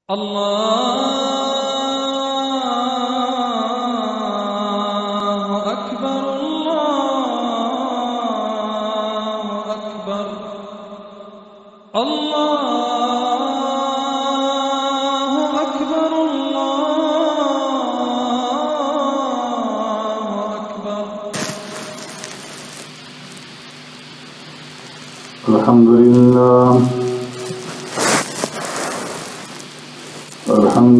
الله أكبر الله أكبر الله أكبر الله أكبر. الحمد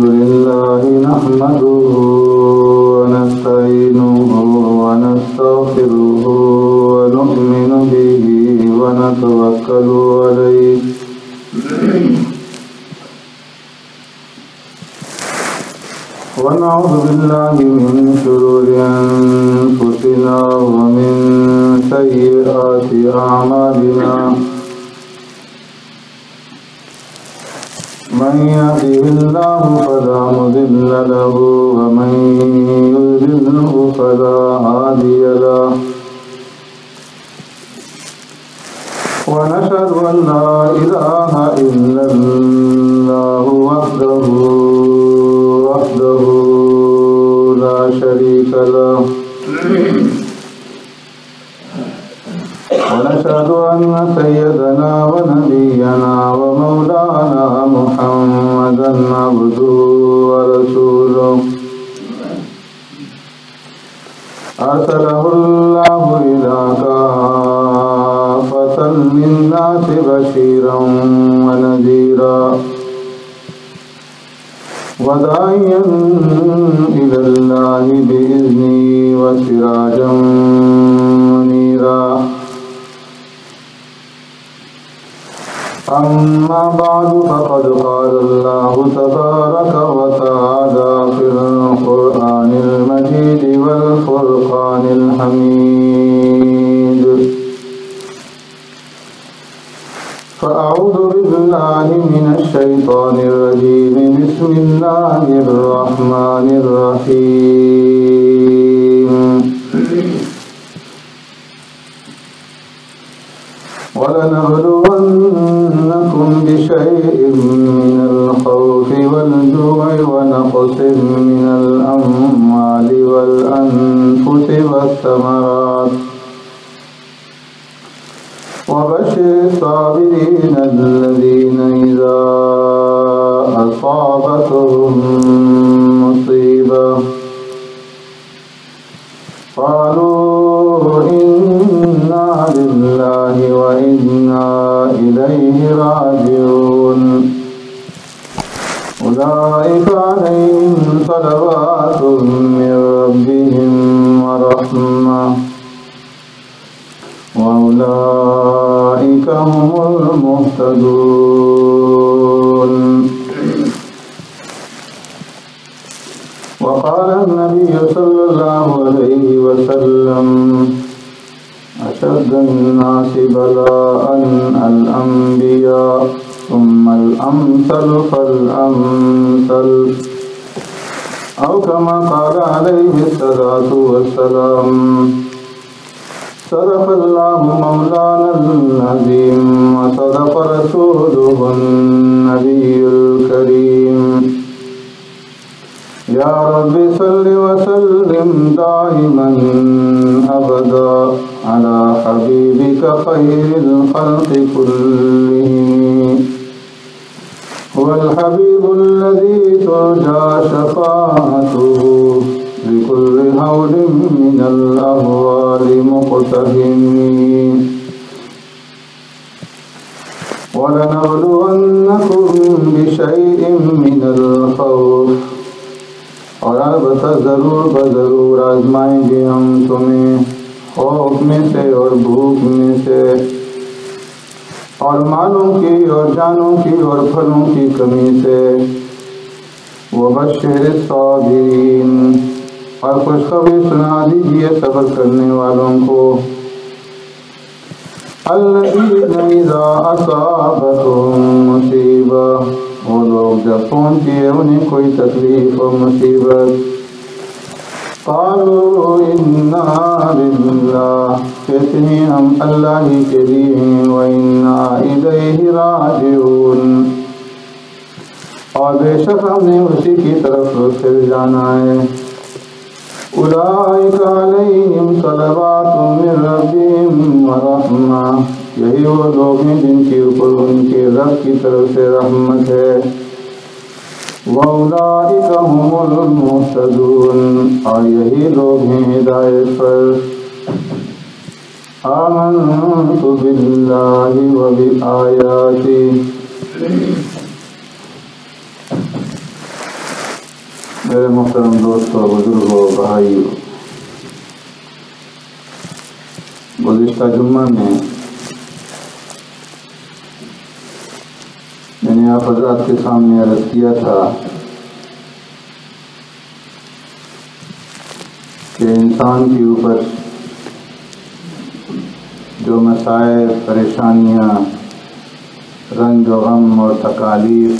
لله نحمده ونستعينه ونستغفره ونؤمن به ونتوكل عليه ونعوذ بالله من شرور أنفسنا ومن سيئات أعمالنا. من يهده الله فلا مضل له ومن يضلله فلا هادي له. ونشهد أن لا إله إلا الله وحده لا شريك له. ونشهد أن سيدنا ونبينا ومولانا محمدا عبده ورسوله أرسله الله إلى كافة للناس بشيرا ونذيرا وداعيا إلى الله بإذنه وسراجا منيرا. أما بعد فقد قال الله تبارك وتعالى في القرآن المجيد والفرقان الحميد. فأعوذ بالله من الشيطان الرجيم. بسم الله الرحمن الرحيم. ولنبلونكم بشيء من الخوف والجوع ونقص من الأموال والأنفس والثمرات وبشر الصابرين الذين إذا أصابتهم مصيبة قالوا إنا لله وإنا إليه راجعون. أولئك عليهم صلوات من ربهم ورحمة وأولئك هم المهتدون. وقال النبي صلى الله عليه وسلم أشد الناس بلاء الأنبياء ثم الأمثل فالأمثل أو كما قال عليه الصلاة والسلام. صدق الله مولانا العظيم وصدق رسوله النبي الكريم. يا رب صل وسلم دائما أبدا على حبيبك خير الخلق كلهم. هو الحبيب الذي ترجى شفاعته بكل هول من الأهوال مقتحم. ولنبلونكم بشيء من الخوف. اور البتہ ضرور آزمائیں گے ہم تمہیں خوف میں سے اور بھوک میں سے اور مالوں کی اور جانوں کی اور پھلوں کی کمی سے. وبشر الصابرین. اور خوشخبری سنا دیجیے صبر کرنے والوں کو. الذین اذا اصابتهم مصیبہ. وہ لوگ جب پہنچی ہے انہیں کوئی تکلیف و مصیبت. قالوا انا للہ. کہتے ہیں ہم اللہ ہی کے لیے ہیں. وَإِنَّا إِلَيْهِ راجعون. اور بے شک ہم نے اسی کی طرف پھر جانا ہے۔ اولئک علیہم صلوات من ربہم ورحمہ، یہی وہ لوگ ہیں جن کے اوپر ان کے رب کی طرف سے رحمت ہے۔ وَأُولَئِكَ هُمُ الْمُهْتَدُونَ، اور یہی لوگ ہیں ہدایت پر۔ آمنت باللہ وبآیاتہ، میرے محترم دوستوں، بزرگوں، بھائیوں، گزشتہ جمعہ میں نے آپ حضرات کے سامنے عرض کیا تھا کہ انسان کے اوپر جو مسائل، پریشانیاں، رنج و غم اور تکالیف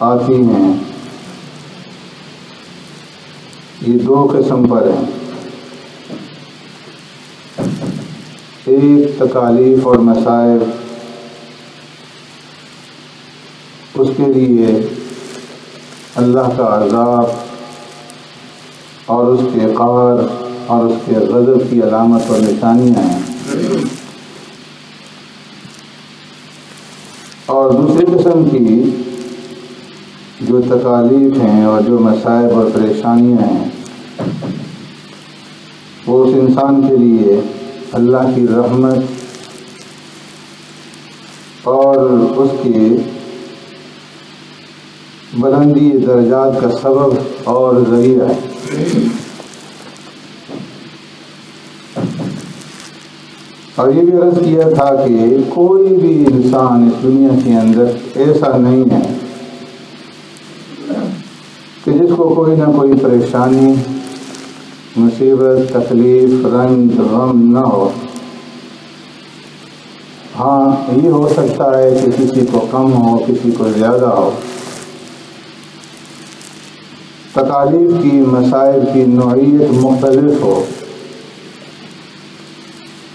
آتی ہیں، یہ دو قسم پر ہیں۔ ایک تکالیف اور مسائل، اس کے لیے اللہ کا عذاب اور اس کے قہر اور اس کے غضب کی علامت اور نشانیاں ہیں، اور دوسری قسم کی جو تکالیف ہیں اور جو مصائب اور پریشانیاں ہیں، وہ اس انسان کے لیے اللہ کی رحمت اور اس کی بلندی درجات کا سبب اور ذریعہ ہے۔ اور یہ بھی عرض کیا تھا کہ کوئی بھی انسان اس دنیا کے اندر ایسا نہیں ہے کہ جس کو کوئی نہ کوئی پریشانی، مصیبت، تکلیف، رنج، غم نہ ہو۔ ہاں، یہ ہو سکتا ہے کہ کسی کو کم ہو، کسی کو زیادہ ہو، تکالیف کی، مسائل کی نوعیت مختلف ہو،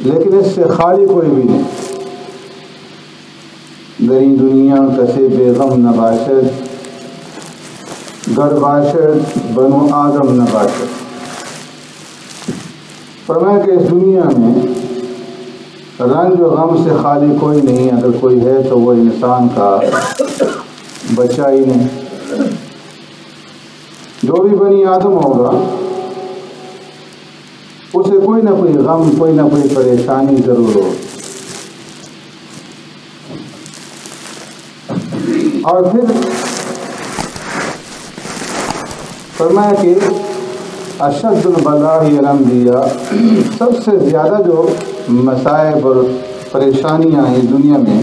لیکن اس سے خالی کوئی بھی نہیں۔ دری دنیا کسے بے غم نہ باشد، گر باشد بنو آدم نہ باشد۔ فرمایا کہ اس دنیا میں رنج و غم سے خالی کوئی نہیں، اگر کوئی ہے تو وہ انسان کا بچہ ہی نہیں۔ جو بھی بنی آدم ہوگا اسے کوئی نہ کوئی غم، کوئی نہ کوئی پریشانی ضرور ہو۔ اور پھر فرمایا کہ اشد البلاء الانبیاء، سب سے زیادہ جو مصائب اور پریشانیاں ہیں دنیا میں،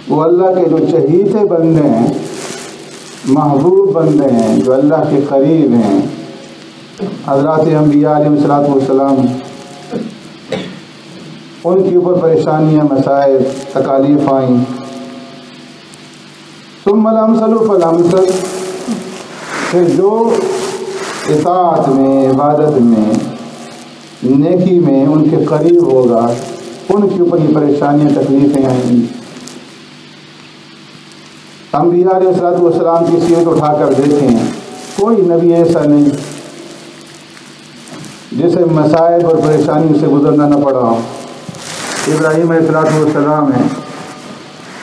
وہ اللہ کے جو چہیتے بندے ہیں، محبوب بندے ہیں، جو اللہ کے قریب ہیں، حضرات انبیاء علیہ السلام، ان کے اوپر پریشانیاں، مسائل، تکالیف آئیں۔ ثم الامثل فالامثل، پھر جو اطاعت میں، عبادت میں، نیکی میں ان کے قریب ہوگا، ان کے اوپر یہ پریشانیاں، تکلیفیں آئیں گی۔ انبیاء علیہ السلام کی سیرت اٹھا کر دیکھیں، کوئی نبی ایسا نہیں جسے مصائب اور پریشانی سے گزرنا نہ پڑا ہو۔ ابراہیم علیہ السلام ہے،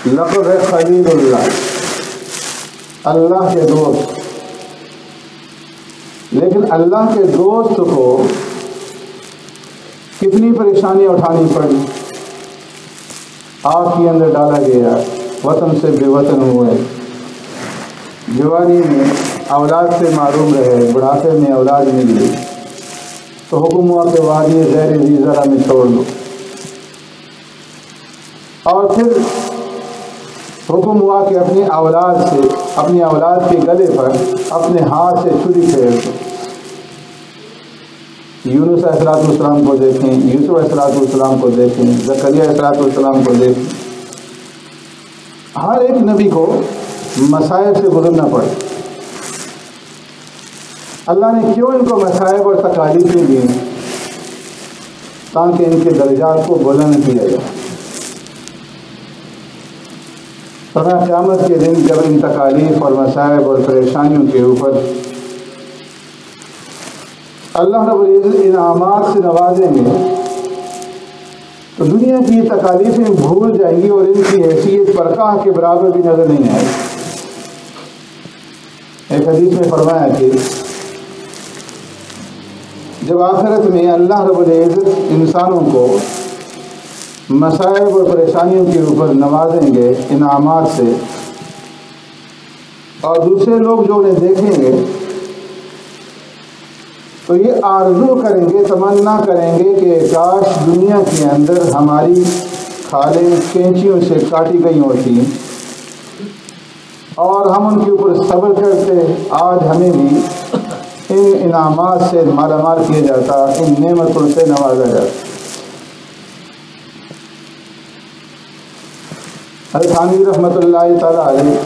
لقب ہے خلیل اللہ، اللہ کے دوست، لیکن اللہ کے دوست کو کتنی پریشانیاں اٹھانی پڑی، آگ کے اندر ڈالا گیا، وطن سے بے وطن ہوئے، جوانی میں اولاد سے معروم رہے، بڑھاپے میں اولاد ملی تو حکم ہوا کہ وادی غیر ذی زرع میں چھوڑ دو، اور پھر حکم ہوا کہ اپنی اولاد کے گلے پر اپنے ہاتھ سے چھری پھیر دو۔ یونس علیہ السلام کو دیکھیں، یوسف علیہ السلام کو دیکھیں، زکریا علیہ السلام کو دیکھیں، ہر ایک نبی کو مصائب سے گزرنا پڑے۔ اللہ نے کیوں ان کو مصائب اور تکالیفیں دی؟ تاکہ ان کے درجات کو بلند کیا جائے۔ فرمایا قیامت کے دن جب ان تکالیف اور مصائب اور پریشانیوں کے اوپر اللہ رب العزت انعامات سے نوازیں گے تو دنیا کی یہ تکالیفیں بھول جائیں گی اور ان کی حیثیت پرکاہ کے برابر بھی نظر نہیں آئے. ایک حدیث میں فرمایا کہ جب آخرت میں اللہ رب العزت انسانوں کو مصائب اور پریشانیوں کے اوپر نوازیں گے انعامات سے، اور دوسرے لوگ جو انہیں دیکھیں گے تو یہ آرزو کریں گے، تمنا کریں گے کہ کاش دنیا کے اندر ہماری کھالیں کینچیوں سے کاٹی گئی ہوتی اور ہم ان کے اوپر صبر کرتے، آج ہمیں بھی ان انعامات سے مالا مال کیا جاتا، ان نعمتوں سے نوازا جاتا. حضرت تھانوی رحمۃ اللہ تعالیٰ علیہ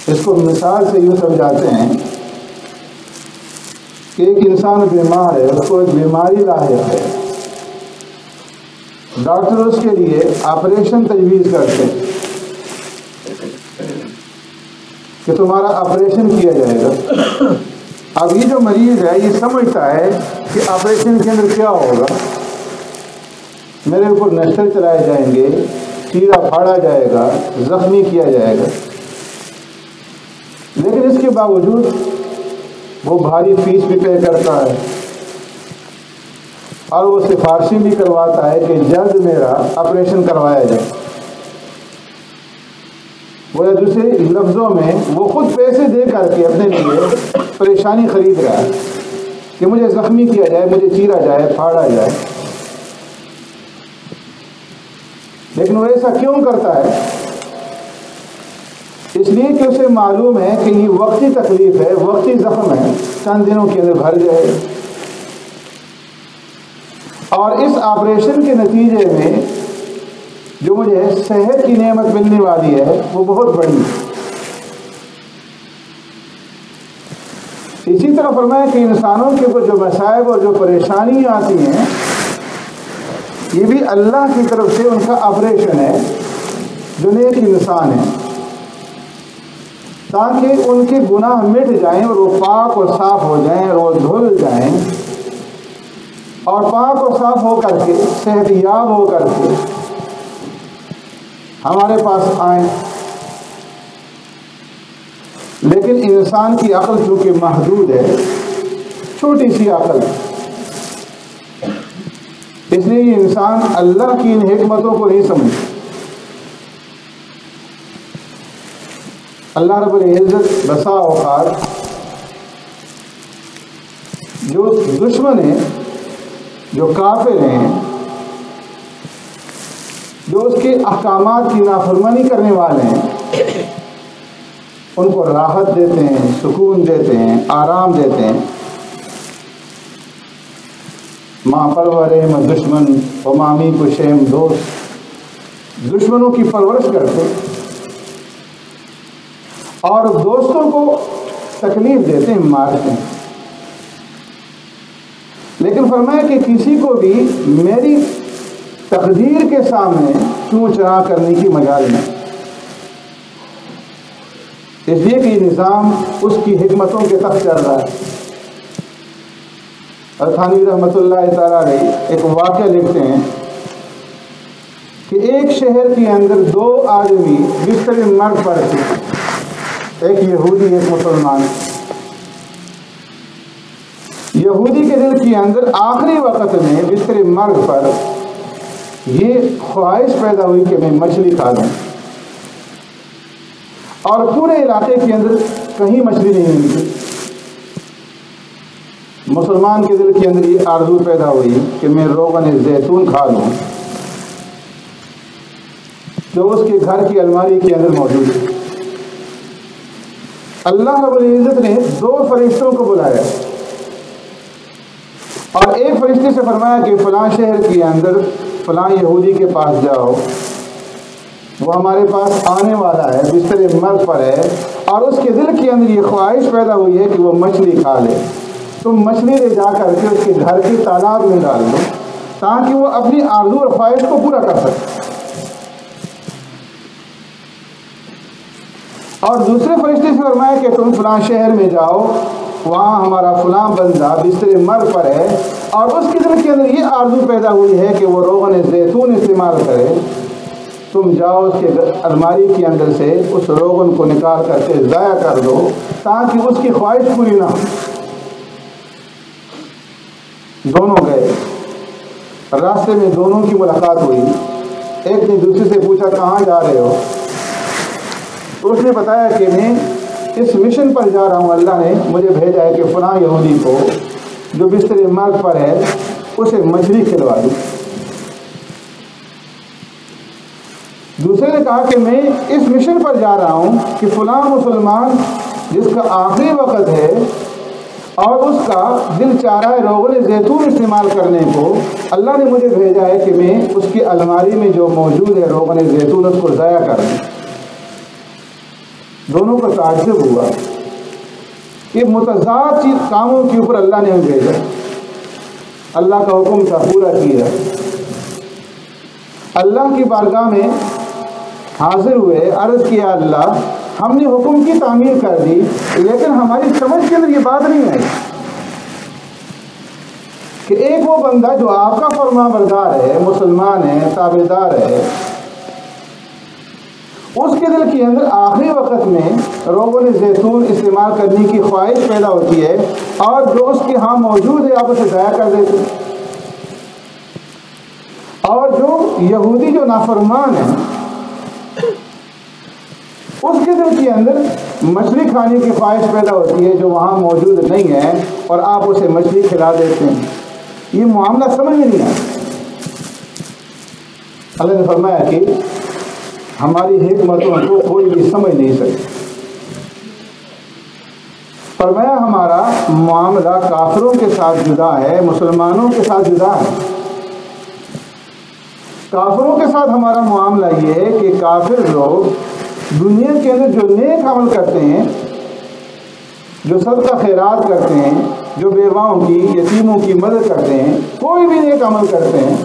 اس کو مثال سے یوں سمجھاتے ہیں کہ ایک انسان بیمار ہے، اس کو ایک بیماری لاحق ہے، ڈاکٹر اس کے لیے آپریشن تجویز کرتے ہیں کہ تمہارا آپریشن کیا جائے گا. اب یہ جو مریض ہے یہ سمجھتا ہے کہ آپریشن کے اندر کیا ہوگا، میرے اوپر نشتر چلائے جائیں گے، چیرا پھاڑا جائے گا، زخمی کیا جائے گا. لیکن اس کے باوجود وہ بھاری فیس بھی پے کرتا ہے اور وہ سفارشیں بھی کرواتا ہے کہ جلد میرا آپریشن کروایا جائے. وہ دوسرے لفظوں میں وہ خود پیسے دے کر کے اپنے لیے پریشانی خرید رہا ہے کہ مجھے زخمی کیا جائے، مجھے چیرا جائے، پھاڑا جائے. لیکن وہ ایسا کیوں کرتا ہے؟ اس لیے کہ اسے معلوم ہے کہ یہ وقتی تکلیف ہے، وقتی زخم ہے، چند دنوں کے اندر بھر جائے. اور اس آپریشن کے نتیجے میں جو مجھے صحت کی نعمت ملنے والی ہے وہ بہت بڑی ہے. اسی طرح فرمایا کہ انسانوں کے اوپر جو مصائب اور جو پریشانیاں آتی ہیں یہ بھی اللہ کی طرف سے ان کا آپریشن ہے جو نیک انسان ہے، تاکہ ان کے گناہ مٹ جائیں اور وہ پاک اور صاف ہو جائیں اور وہ دھل جائیں اور پاک اور صاف ہو کر کے صحت یاب ہو کر کے ہمارے پاس آئیں. لیکن انسان کی عقل چونکہ محدود ہے، چھوٹی سی عقل، اس لیے یہ انسان اللہ کی ان حکمتوں کو نہیں سمجھتا. اللہ رب العزت بسا اوقات جو دشمن ہیں، جو کافر ہیں، جو اس کے احکامات کی نافرمانی کرنے والے ہیں، ان کو راحت دیتے ہیں، سکون دیتے ہیں، آرام دیتے ہیں. ماں پرورم دشمن و مامی کو شیم دوست، دشمنوں کی پرورش کرتے اور دوستوں کو تکلیف دیتے ہیں، مارتے ہیں. لیکن فرمایا کہ کسی کو بھی میری تقدیر کے سامنے چوں چرا کرنے کی مجال نہیں، اس لیے کہ یہ نظام اس کی حکمتوں کے تحت چل رہا ہے. تھانوی رحمۃ اللہ تعالیٰ علیہ ایک واقعہ لکھتے ہیں کہ ایک شہر کے اندر دو آدمی بستر مرگ پر تھے، ایک یہودی ایک مسلمان. یہودی کے دل کے اندر آخری وقت میں بستر مرگ پر یہ خواہش پیدا ہوئی کہ میں مچھلی کھا لوں، اور پورے علاقے کے اندر کہیں مچھلی نہیں ملی. مسلمان کے دل کے اندر یہ آرزو پیدا ہوئی کہ میں روغن زیتون کھا لوں جو اس کے گھر کی الماری کے اندر موجود ہے. اللہ رب العزت نے دو فرشتوں کو بلایا اور ایک فرشتے سے فرمایا کہ فلاں شہر کے اندر فلاں یہودی کے پاس جاؤ، وہ ہمارے پاس آنے والا ہے، بستر مرگ پر ہے اور اس کے دل کے اندر یہ خواہش پیدا ہوئی ہے کہ وہ مچھلی کھا لے. تم مچھلی لے جا کر کے اس کے گھر کے تالاب میں ڈال دو تاکہ وہ اپنی آرزو اور خواہش کو پورا کر سکے. اور دوسرے فرشتے سے فرمایا کہ تم فلاں شہر میں جاؤ، وہاں ہمارا فلاں بندہ بستر مرگ پر ہے، اور اس کے دل کے اندر یہ آرزو پیدا ہوئی ہے کہ وہ روغن زیتون استعمال کرے، تم جاؤ اس کے الماری کے اندر سے اس روغن کو نکال کر کے ضائع کر دو تاکہ اس کی خواہش پوری نہ ہو۔ دونوں گئے، راستے میں دونوں کی ملاقات ہوئی، ایک نے دوسرے سے پوچھا کہاں جا رہے ہو؟ تو اس نے بتایا کہ میں اس مشن پر جا رہا ہوں، اللہ نے مجھے بھیجا ہے کہ فلاں یہودی کو جو بستر مرگ پر ہے اسے مچھلی کھلوا دوں۔ دوسرے نے کہا کہ میں اس مشن پر جا رہا ہوں کہ فلاں مسلمان جس کا آخری وقت ہے اور اس کا دل چاہ رہا ہے روغن زیتون استعمال کرنے کو، اللہ نے مجھے بھیجا ہے کہ میں اس کی الماری میں جو موجود ہے روغن زیتون اس کو ضائع کر دوں۔ دونوں کو تعجب ہوا کہ متضاد چیز کاموں کے اوپر اللہ نے ہمیں بھیجا، اللہ کا حکم تھا پورا کیا۔ اللہ کی بارگاہ میں حاضر ہوئے، عرض کیا اللہ ہم نے حکم کی تعمیر کر دی لیکن ہماری سمجھ کے اندر یہ بات نہیں آئی کہ ایک وہ بندہ جو آپ کا فرما بردار ہے، مسلمان ہے، تابعدار ہے، اس کے دل کے اندر آخری وقت میں روغن زیتون استعمال کرنے کی خواہش پیدا ہوتی ہے اور جو اس کے ہاں موجود ہے آپ اسے ضائع کر دیتے ہیں۔ اور جو یہودی جو نافرمان ہے اس کے دل کے اندر مچھلی کھانے کی خواہش پیدا ہوتی ہے جو وہاں موجود نہیں ہے اور آپ اسے مچھلی کھلا دیتے ہیں۔ یہ معاملہ سمجھ میں نہیں آیا۔ اللہ نے فرمایا کہ ہماری حکمتوں کو کوئی بھی سمجھ نہیں سکتا۔ فرمایا ہمارا معاملہ کافروں کے ساتھ جدا ہے، مسلمانوں کے ساتھ جدا ہے۔ کافروں کے ساتھ ہمارا معاملہ یہ ہے کہ کافر لوگ دنیا کے اندر جو نیک عمل کرتے ہیں، جو صدقہ خیرات کرتے ہیں، جو بیواؤں کی یتیموں کی مدد کرتے ہیں، کوئی بھی نیک عمل کرتے ہیں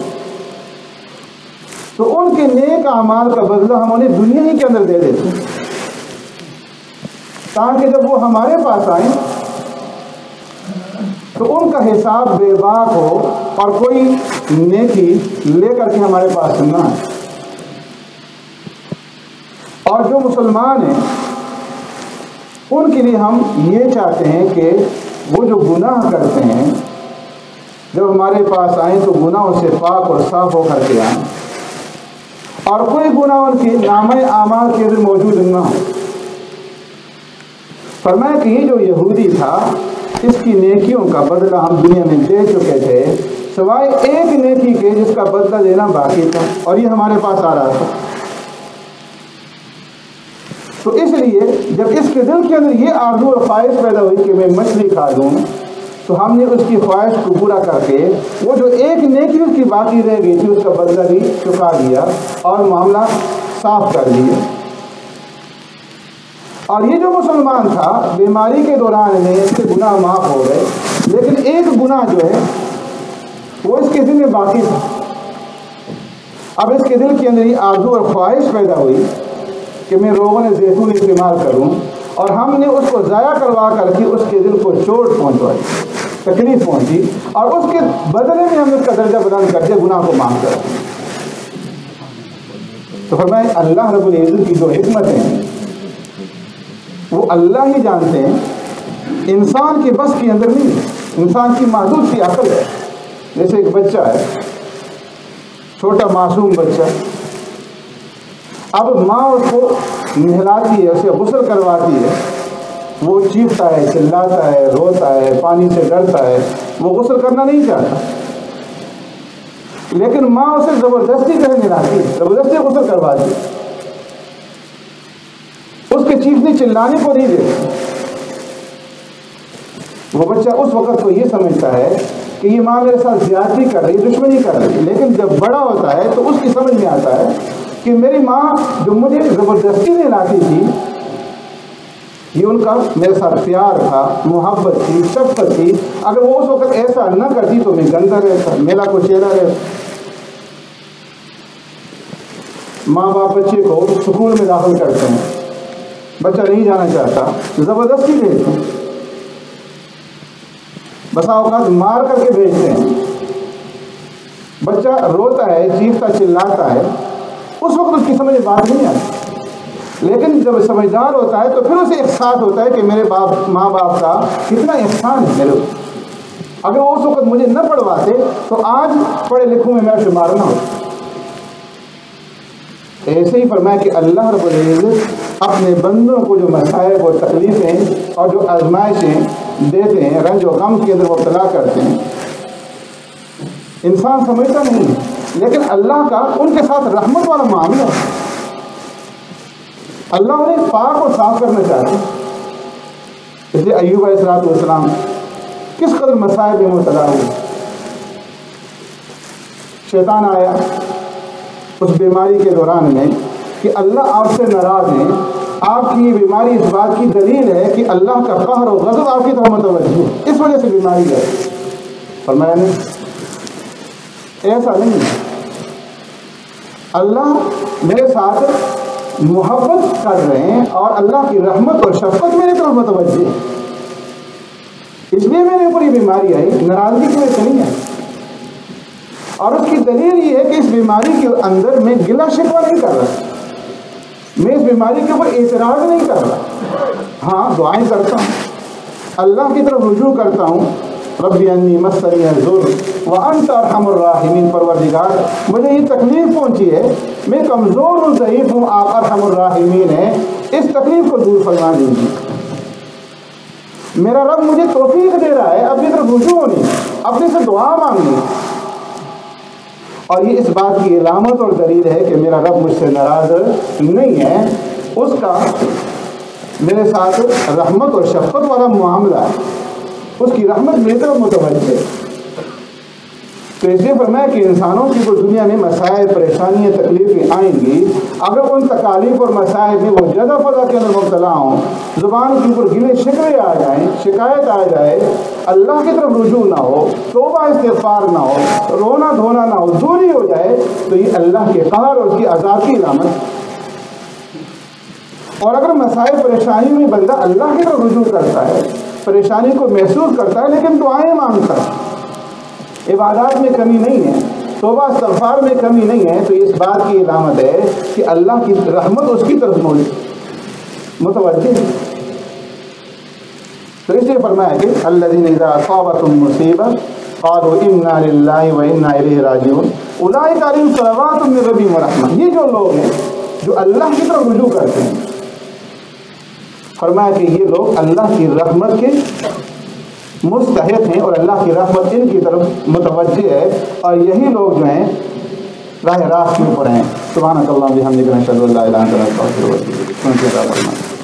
تو ان کے نیک اعمال کا بدلہ ہم انہیں دنیا ہی کے اندر دے دیتے ہیں تاکہ جب وہ ہمارے پاس آئیں تو ان کا حساب بے باک ہو اور کوئی نیکی لے کر کے ہمارے پاس نہ آئے۔ اور جو مسلمان ہیں ان کے لیے ہم یہ چاہتے ہیں کہ وہ جو گناہ کرتے ہیں جب ہمارے پاس آئیں تو گناہوں سے پاک اور صاف ہو کر کے آئیں اور کوئی گناہ ان کے نامہ اعمال کے اندر موجود نہ ہو۔ فرمایا کہ یہ جو یہودی تھا اس کی نیکیوں کا بدلہ ہم دنیا میں دے چکے تھے سوائے ایک نیکی کے جس کا بدلہ دینا باقی تھا اور یہ ہمارے پاس آ رہا تھا۔ تو اس لیے جب اس کے دل کے اندر یہ آرزو اور خواہش پیدا ہوئی کہ میں مچھلی کھا لوں تو ہم نے اس کی خواہش کو پورا کر کے وہ جو ایک نیکی اس کی باقی رہ گئی تھی اس کا بدلہ بھی چکا دیا اور معاملہ صاف کر دیا۔ اور یہ جو مسلمان تھا بیماری کے دوران میں اس کے گناہ معاف ہو گئے لیکن ایک گناہ جو ہے وہ اس کے دل میں باقی تھا۔ اب اس کے دل کے اندر یہ آرزو اور خواہش پیدا ہوئی کہ میں روغن زیتون استعمال کروں اور ہم نے اس کو ضائع کروا کر کے اس کے دل کو چوٹ پہنچوائی، تکلیف پہنچی اور اس کے بدلے میں ہم نے اس کا درجہ بلند کر کے گناہ کو معاف کر۔ تو فرمایا اللہ رب العزت کی جو حکمتیں ہیں وہ اللہ ہی جانتے ہیں، انسان کے بس کے اندر نہیں، انسان کی محدود سی عقل ہے۔ جیسے ایک بچہ ہے، چھوٹا معصوم بچہ، اب ماں اس کو نہلاتی ہے، اسے غسل کرواتی ہے، وہ چیختا ہے، چلاتا ہے، روتا ہے، پانی سے ڈرتا ہے، وہ غسل کرنا نہیں چاہتا لیکن ماں اسے زبردستی نہلاتی ہے، زبردستی غسل کرواتی ہے، اس کے چیخنے چلانے کو نہیں دیتی۔ وہ بچہ اس وقت کو یہ سمجھتا ہے کہ یہ ماں میرے ساتھ زیادتی کر رہی، دشمنی کر رہی، لیکن جب بڑا ہوتا ہے تو اس کی سمجھ میں آتا ہے کہ میری ماں جو مجھے زبردستی نہلاتی تھی یہ ان کا میرے ساتھ پیار تھا، محبت تھی، شفقت تھی، اگر وہ اس وقت ایسا نہ کرتی تو میں گندا رہتا، میلا کو چیلا رہتا۔ ماں باپ بچے کو سکول میں داخل کرتے ہیں، بچہ نہیں جانا چاہتا زبردستی بھیجتے ہیں، بسا اوقات مار کر کے بھیجتے ہیں. بچہ روتا ہے، چیختا چلاتا ہے، اس وقت اس کی سمجھ بات نہیں آتی، لیکن جب سمجھدار ہوتا ہے تو پھر اسے احساس ہوتا ہے کہ میرے ماں باپ کا کتنا احسان ہے میرے اوپر. اگر وہ اس وقت مجھے نہ پڑھواتے تو آج پڑھے لکھوں میں میرا شمار نہ ہوتا. ایسے ہی فرمایا کہ اللہ رب العزت اپنے بندوں کو جو مصائب اور تکلیفیں اور جو آزمائشیں دیتے ہیں، رنج و غم کے اندر مبتلا کرتے ہیں، انسان سمجھتا نہیں، لیکن اللہ کا ان کے ساتھ رحمت والا معاملہ ہے. اللہ انہیں پاک اور صاف کرنا چاہتے ہیں. اس لیے ایوب علیہ السلام کس قدر مصائب میں مبتلا ہوئے. شیطان آیا اس بیماری کے دوران میں کہ اللہ آپ سے ناراض ہیں، آپ کی یہ بیماری اس بات کی دلیل ہے کہ اللہ کا قہر و غضب آپ کی طرف متوجہ ہے، اس وجہ سے بیماری ہے. فرمایا نہیں، ایسا نہیں، اللہ میرے ساتھ محبت کر رہے ہیں اور اللہ کی رحمت اور شفقت میرے طرف متوجہ ہے، اس لیے میرے اوپر یہ بیماری آئی، ناراضگی کی وجہ سے نہیں ہے. اور اس کی دلیل یہ ہے کہ اس بیماری کے اندر میں گلہ شکوہ نہیں کر رہا، میں اس بیماری کے اوپر اعتراض نہیں کر رہا. ہاں دعائیں کرتا ہوں، اللہ کی طرف رجوع کرتا ہوں، ربی انی مسنی الضر وانت ارحم الراحمین، پروردگار مجھے یہ تکلیف پہنچی ہے، میں کمزور ہوں، ضعیف ہوں، آپ ارحم الراحمین ہیں، اس تکلیف کو دور فرما دیجیے. میرا رب مجھے توفیق دے رہا ہے اپنی طرف رجوع ہونی، اپنے سے دعا مانگنی، اور یہ اس بات کی علامت اور دلیل ہے کہ میرا رب مجھ سے ناراض نہیں ہے، اس کا میرے ساتھ رحمت اور شفقت والا معاملہ ہے، اس کی رحمت میری طرف متوجہ ہے. تو اس لیے فرمایا کہ انسانوں کی جو دنیا میں مسائل، پریشانیاں، تکلیفیں آئیں گی، اگر ان تکالیف اور مسائل میں وہ جزا فضا کے اندر مبتلا ہوں، زبان کے اوپر گلے شکوے آ جائیں، شکایت آ جائے، اللہ کی طرف رجوع نہ ہو، توبہ استغفار نہ ہو، رونا دھونا نہ ہو، دوری ہو جائے، تو یہ اللہ کے قہر اور اس کی عذاب کی علامت. اور اگر مسائل پریشانی میں بندہ اللہ کی طرف رجوع کرتا ہے، پریشانی کو محسوس کرتا ہے، لیکن دعائیں مانگتا ہے، عبادات میں کمی نہیں ہے، توبہ استغفار میں کمی نہیں ہے، تو اس بات کی علامت ہے کہ اللہ کی رحمت اس کی طرف متوجہ ہے. تو اس لیے فرمایا کہ الذین اذا اصابتهم مصیبۃ قالوا انا للہ وانا الیہ راجعون اولئک علیہم صلوات من ربہم ورحمۃ. یہ جو لوگ ہیں جو اللہ کی طرف رجوع کرتے ہیں، فرمایا کہ یہ لوگ اللہ کی رحمت کے مستحق ہیں اور اللہ کی رحمت ان کی طرف متوجہ ہے، اور یہی لوگ جو ہیں راہ راست کے اوپر ہیں. سبحانک اللہم وبحمدک نشہد ان لا الہ الا انت نستغفرک ونتوب الیک.